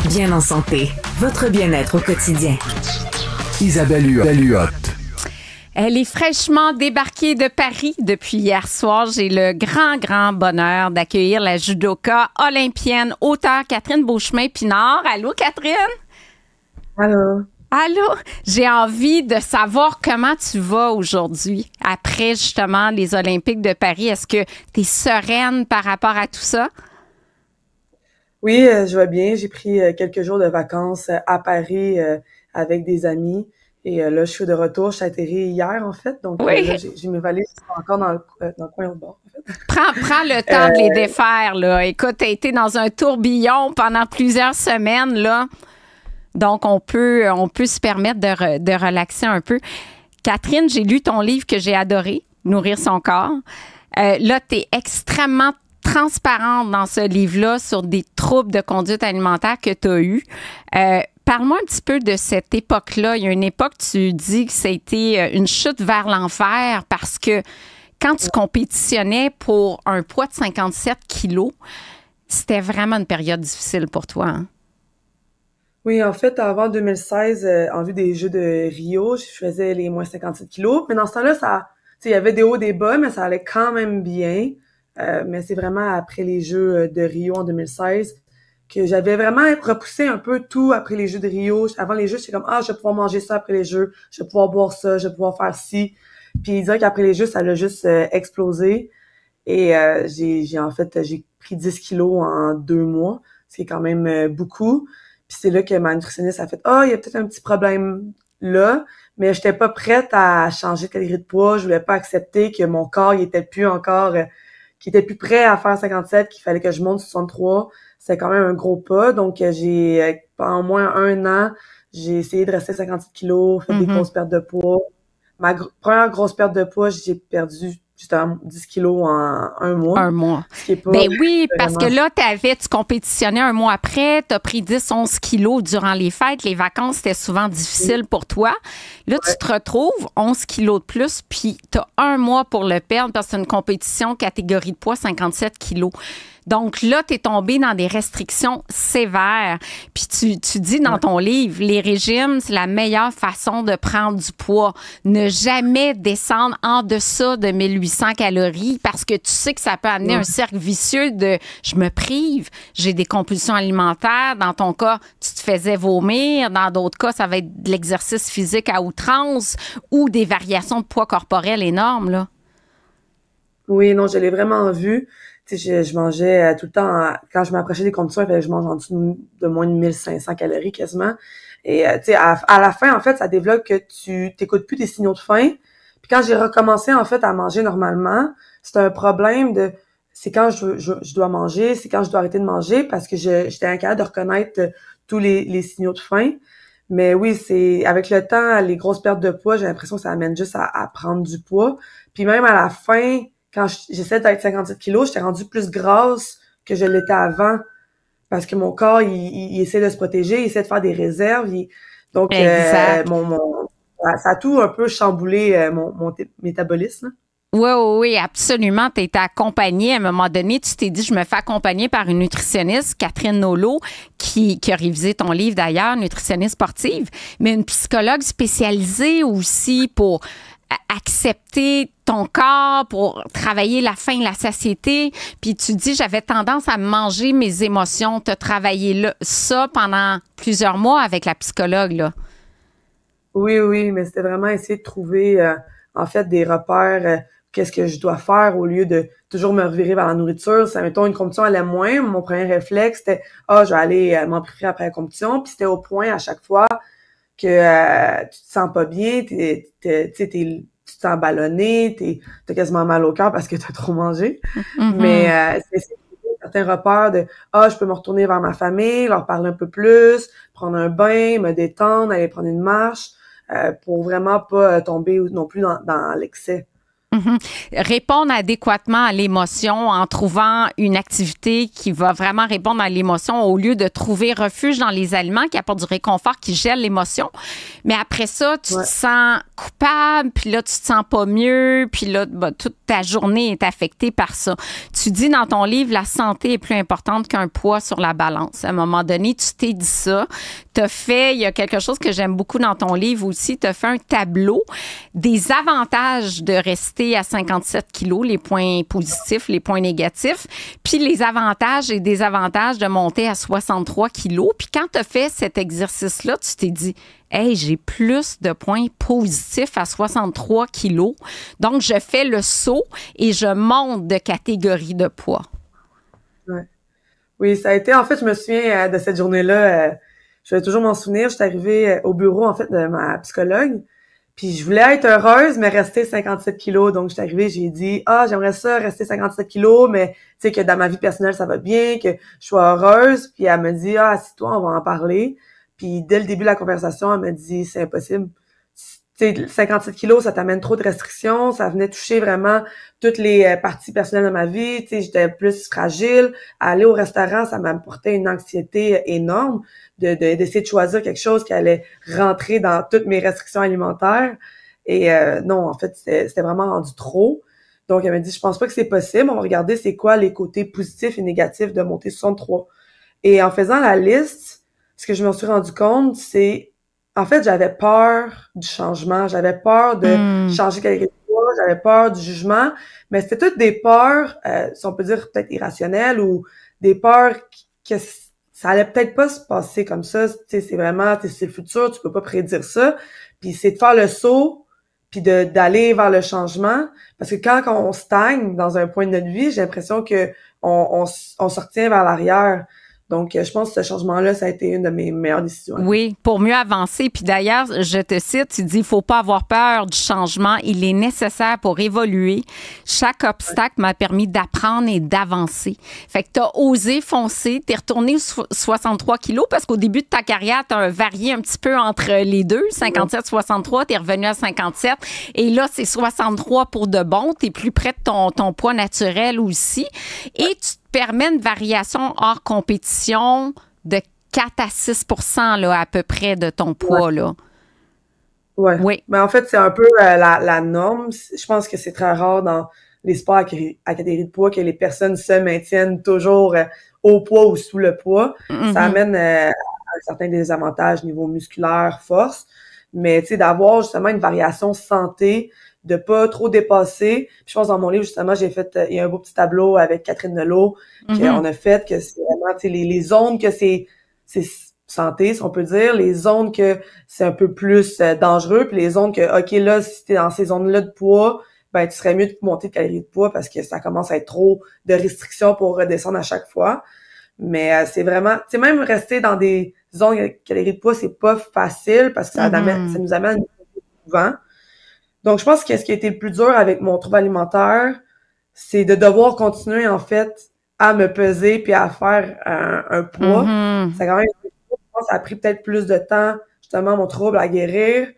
Bien en santé, votre bien-être au quotidien. Isabelle Huot. Elle est fraîchement débarquée de Paris depuis hier soir. J'ai le grand bonheur d'accueillir la judoka olympienne, auteure Catherine Beauchemin-Pinard. Allô, Catherine? Allô? Allô? J'ai envie de savoir comment tu vas aujourd'hui, après justement les Olympiques de Paris. Est-ce que tu es sereine par rapport à tout ça? Oui, je vais bien. J'ai pris quelques jours de vacances à Paris avec des amis. Et là, je suis de retour. Je suis atterrie hier, en fait. Donc, Oui. là, j'ai mes valises qui sont encore dans le coin au bord, en fait. Prends le temps de les défaire, là. Écoute, t'as été dans un tourbillon pendant plusieurs semaines, là. Donc, on peut se permettre de relaxer un peu. Catherine, j'ai lu ton livre que j'ai adoré, Nourrir son corps. Là, t'es extrêmement transparente dans ce livre-là sur des troubles de conduite alimentaire que tu as eus. Parle-moi un petit peu de cette époque-là. Il y a une époque, tu dis que c'était une chute vers l'enfer parce que quand tu compétitionnais pour un poids de 57 kilos, c'était vraiment une période difficile pour toi. Hein? Oui, en fait, avant 2016, en vue des Jeux de Rio, je faisais les moins 57 kilos. Mais dans ce temps-là, il y avait des hauts, des bas, mais ça allait quand même bien. Mais c'est vraiment après les Jeux de Rio en 2016 que j'avais vraiment repoussé un peu tout après les Jeux de Rio. Avant les Jeux, j'étais comme, je vais pouvoir manger ça après les Jeux, je vais pouvoir boire ça, je vais pouvoir faire ci. Puis dire qu'après les Jeux, ça l'a juste explosé. Et j'ai pris 10 kilos en 2 mois, ce qui est quand même beaucoup. Puis c'est là que ma nutritionniste a fait, il y a peut-être un petit problème là, mais j'étais pas prête à changer de catégorie de poids. Je voulais pas accepter que mon corps, il était plus encore, qu'il était plus prêt à faire 57, qu'il fallait que je monte 63. C'est quand même un gros pas. Donc, pendant au moins 1 an, j'ai essayé de rester 57 kilos, fait des grosses pertes de poids. Ma première grosse perte de poids, j'ai perdu justement 10 kilos en 1 mois. 1 mois. Ce qui est pas oui, parce que là, tu compétitionnais 1 mois après, tu as pris 10-11 kilos durant les fêtes. Les vacances, c'était souvent difficile pour toi. Là, tu te retrouves 11 kilos de plus, puis tu as 1 mois pour le perdre parce que c'est une compétition catégorie de poids 57 kilos. Donc là, tu es tombé dans des restrictions sévères. Puis tu dis dans ton livre, les régimes, c'est la meilleure façon de prendre du poids. Ne jamais descendre en deçà de 1800 calories parce que tu sais que ça peut amener un cercle vicieux de « je me prive, j'ai des compulsions alimentaires ». Dans ton cas, tu te faisais vomir. Dans d'autres cas, ça va être de l'exercice physique à outrance ou des variations de poids corporel énormes, là. Oui, non, je l'ai vraiment vu. Tu sais, je mangeais tout le temps, quand je m'approchais des compétitions, il fallait que je mange en dessous de moins de 1500 calories quasiment. Et tu sais, à la fin, en fait, ça développe que tu t'écoutes plus tes signaux de faim. Puis quand j'ai recommencé, en fait, à manger normalement, c'était un problème c'est quand je dois manger, c'est quand je dois arrêter de manger parce que j'étais incapable de reconnaître tous les signaux de faim. Mais oui, c'est avec le temps, les grosses pertes de poids, j'ai l'impression que ça amène juste à prendre du poids. Puis même à la fin, quand j'essaie d'être 57 kilos, j'étais rendue plus grasse que je l'étais avant. Parce que mon corps, il essaie de se protéger, il essaie de faire des réserves. Donc, ça a tout un peu chamboulé mon métabolisme. Oui, absolument. Tu été accompagnée. À un moment donné, tu t'es dit, je me fais accompagner par une nutritionniste, Catherine Nolot, qui a révisé ton livre d'ailleurs, nutritionniste sportive, mais une psychologue spécialisée aussi pour accepter ton corps, pour travailler la faim, la satiété. Puis tu dis, j'avais tendance à manger mes émotions. Tu as travaillé ça pendant plusieurs mois avec la psychologue, là. Oui, mais c'était vraiment essayer de trouver, en fait, des repères, qu'est-ce que je dois faire au lieu de toujours me revirer vers la nourriture. Si, mettons, une compétition allait moins, mon premier réflexe, c'était, je vais aller m'en priver après la compétition. Puis c'était au point à chaque fois que tu te sens pas bien, tu te sens ballonné, t'as quasiment mal au cœur parce que t'as trop mangé. Mais c'est certains repères de je peux me retourner vers ma famille, leur parler un peu plus, prendre un bain, me détendre, aller prendre une marche, pour vraiment pas tomber non plus dans l'excès. Répondre adéquatement à l'émotion en trouvant une activité qui va vraiment répondre à l'émotion au lieu de trouver refuge dans les aliments qui apportent du réconfort, qui gèlent l'émotion. Mais après ça, tu te sens coupable, puis là, tu te sens pas mieux, puis là, toute ta journée est affectée par ça. Tu dis dans ton livre, la santé est plus importante qu'un poids sur la balance. À un moment donné, tu t'es dit ça. Il y a quelque chose que j'aime beaucoup dans ton livre aussi, tu as fait un tableau des avantages de rester à 57 kilos, les points positifs, les points négatifs, puis les avantages et désavantages de monter à 63 kilos. Puis quand tu as fait cet exercice-là, tu t'es dit, hey, j'ai plus de points positifs à 63 kilos. Donc, je fais le saut et je monte de catégorie de poids. Ouais. Oui, ça a été, en fait, je me souviens de cette journée-là, je vais toujours m'en souvenir, j'étais arrivée au bureau, en fait, de ma psychologue, puis je voulais être heureuse, mais rester 57 kilos. Donc, j'étais arrivée, j'ai dit, j'aimerais ça, rester 57 kilos, mais tu sais, que dans ma vie personnelle, ça va bien, que je sois heureuse. Puis elle me dit, assis-toi, on va en parler. Puis dès le début de la conversation, elle me dit, c'est impossible. Tu sais, 57 kilos, ça t'amène trop de restrictions. Ça venait toucher vraiment toutes les parties personnelles de ma vie. Tu sais, j'étais plus fragile. Aller au restaurant, ça m'apportait une anxiété énorme d'essayer de choisir quelque chose qui allait rentrer dans toutes mes restrictions alimentaires. Et non, en fait, c'était vraiment rendu trop. Donc, elle m'a dit, je pense pas que c'est possible. On va regarder c'est quoi les côtés positifs et négatifs de monter 63. Et en faisant la liste, ce que je me suis rendu compte, c'est en fait, j'avais peur du changement, j'avais peur de changer quelque chose, j'avais peur du jugement, mais c'était toutes des peurs, si on peut dire peut-être irrationnelles ou des peurs que ça allait peut-être pas se passer comme ça. Tu sais, c'est vraiment, c'est le futur, tu peux pas prédire ça. Puis c'est de faire le saut, puis d'aller vers le changement, parce que quand on stagne dans un point de notre vie, j'ai l'impression que on se retient vers l'arrière. Donc, je pense que ce changement-là, ça a été une de mes meilleures décisions. Oui, pour mieux avancer. Puis d'ailleurs, je te cite, tu dis, il faut pas avoir peur du changement. Il est nécessaire pour évoluer. Chaque obstacle m'a permis d'apprendre et d'avancer. Fait que tu as osé foncer. Tu es retourné 63 kilos parce qu'au début de ta carrière, tu as varié un petit peu entre les deux. 57, 63, tu es revenu à 57. Et là, c'est 63 pour de bon. Tu es plus près de ton poids naturel aussi. Et tu permet une variation hors compétition de 4 à 6 là, à peu près de ton poids. Là. Ouais. Oui. Mais en fait, c'est un peu la norme. Je pense que c'est très rare dans les sports à catégorie de poids que les personnes se maintiennent toujours au poids ou sous le poids. Ça amène à certains désavantages niveau musculaire, force. Mais tu sais, d'avoir justement une variation santé, de pas trop dépasser. Puis je pense dans mon livre, justement, il y a un beau petit tableau avec Catherine Nelot qu'on a fait, que c'est vraiment, tu sais, les zones que c'est santé, si on peut dire, les zones que c'est un peu plus dangereux, puis les zones que, OK, là, si t'es dans ces zones-là de poids, ben, tu serais mieux de monter de calories de poids parce que ça commence à être trop de restrictions pour redescendre à chaque fois. Mais c'est vraiment, tu sais, même rester dans des zones de calories de poids, c'est pas facile parce que ça nous amène souvent. Donc, je pense que ce qui a été le plus dur avec mon trouble alimentaire, c'est de devoir continuer, en fait, à me peser puis à faire un poids. Ça a quand même, je pense, ça a pris peut-être plus de temps, justement, mon trouble à guérir,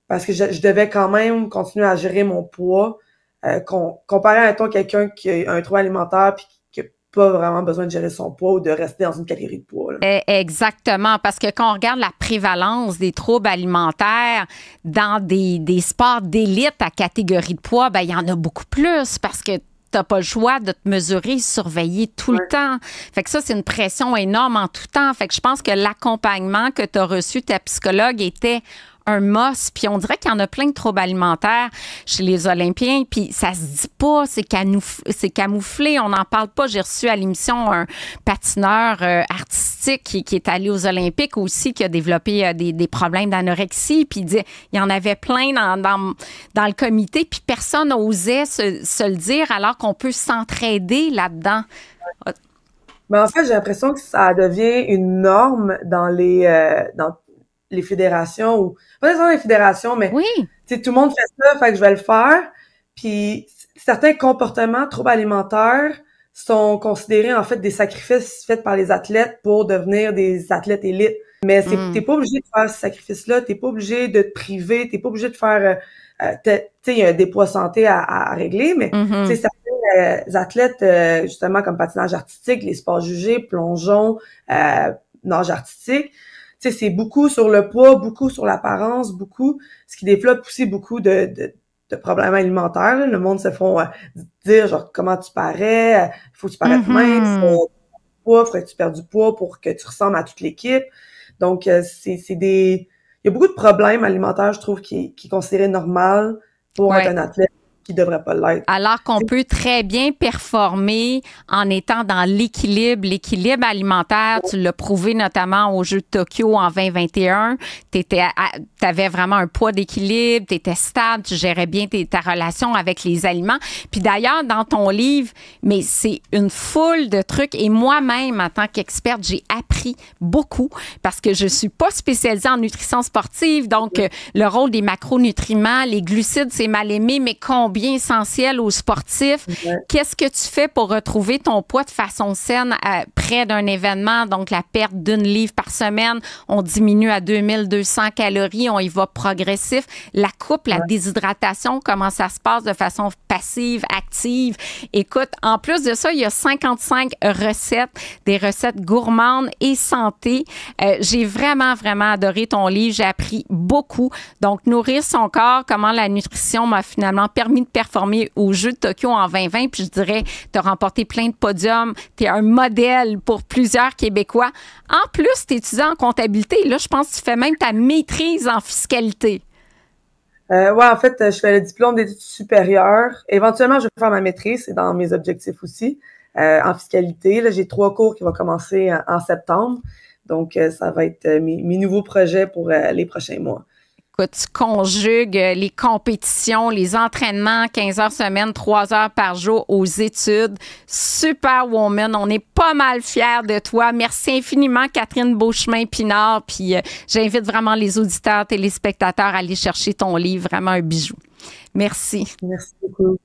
parce que je devais quand même continuer à gérer mon poids, comparé à, mettons, quelqu'un qui a un trouble alimentaire puis qui n'a pas vraiment besoin de gérer son poids ou de rester dans une catégorie de poids. Là. Exactement, parce que quand on regarde la prévalence des troubles alimentaires dans des sports d'élite à catégorie de poids, ben il y en a beaucoup plus parce que t'as pas le choix de te mesurer, surveiller tout le temps. Fait que ça, c'est une pression énorme en tout temps. Fait que je pense que l'accompagnement que tu as reçu ta psychologue était un must. Puis on dirait qu'il y en a plein de troubles alimentaires chez les Olympiens. Puis ça se dit pas, c'est camouflé. On n'en parle pas. J'ai reçu à l'émission un patineur artistique qui est allé aux Olympiques aussi, qui a développé des problèmes d'anorexie. Puis il dit, il y en avait plein dans le comité. Puis personne n'osait se le dire alors qu'on peut s'entraider là-dedans. Mais en fait, j'ai l'impression que ça devient une norme dans les fédérations ou pas nécessairement les fédérations, mais oui. Tu sais, tout le monde fait ça, fait que je vais le faire. Puis certains comportements troubles alimentaires sont considérés en fait des sacrifices faits par les athlètes pour devenir des athlètes élites. Mais t'es pas obligé de faire ce sacrifice-là, t'es pas obligé de te priver, t'es pas obligé de faire... tu sais, il y a des poids santé à régler, mais tu sais, certains athlètes, justement, comme patinage artistique, les sports jugés, plongeon, nage artistique, tu sais, c'est beaucoup sur le poids, beaucoup sur l'apparence, beaucoup, ce qui développe aussi beaucoup de problèmes alimentaires. Là. Le monde se font dire, genre, comment tu parais, faut que tu paraisses mince, faudrait que tu perdes du poids pour que tu ressembles à toute l'équipe. Donc, il y a beaucoup de problèmes alimentaires, je trouve, qui est considéré normal pour être un athlète qui devrait pas l'être. Alors qu'on peut très bien performer en étant dans l'équilibre. L'équilibre alimentaire, tu l'as prouvé notamment aux Jeux de Tokyo en 2021. T'avais vraiment un poids d'équilibre, t'étais stable, tu gérais bien ta relation avec les aliments. Puis d'ailleurs, dans ton livre, mais c'est une foule de trucs. Et moi-même, en tant qu'experte, j'ai appris beaucoup parce que je suis pas spécialisée en nutrition sportive. Donc, le rôle des macronutriments, les glucides, c'est mal aimé, mais combien essentiel aux sportifs. Qu'est-ce que tu fais pour retrouver ton poids de façon saine près d'un événement? Donc, la perte d'une livre par semaine, on diminue à 2200 calories, on y va progressif. La coupe, la déshydratation, comment ça se passe de façon passive, active? Écoute, en plus de ça, il y a 55 recettes, des recettes gourmandes et santé. J'ai vraiment, vraiment adoré ton livre. J'ai appris beaucoup. Donc, nourrir son corps, comment la nutrition m'a finalement permis de performer aux Jeux de Tokyo en 2020. Puis je dirais, tu as remporté plein de podiums. Tu es un modèle pour plusieurs Québécois. En plus, tu es étudiant en comptabilité. Là, je pense que tu fais même ta maîtrise en fiscalité. En fait, je fais le diplôme d'études supérieures. Éventuellement, je vais faire ma maîtrise. C'est dans mes objectifs aussi. En fiscalité, là, j'ai 3 cours qui vont commencer en septembre. Donc, ça va être mes nouveaux projets pour les prochains mois. Tu conjugues les compétitions, les entraînements, 15 heures semaine, 3 heures par jour aux études. Superwoman, on est pas mal fiers de toi. Merci infiniment, Catherine Beauchemin-Pinard. Puis j'invite vraiment les auditeurs, téléspectateurs à aller chercher ton livre. Vraiment un bijou. Merci. Merci beaucoup.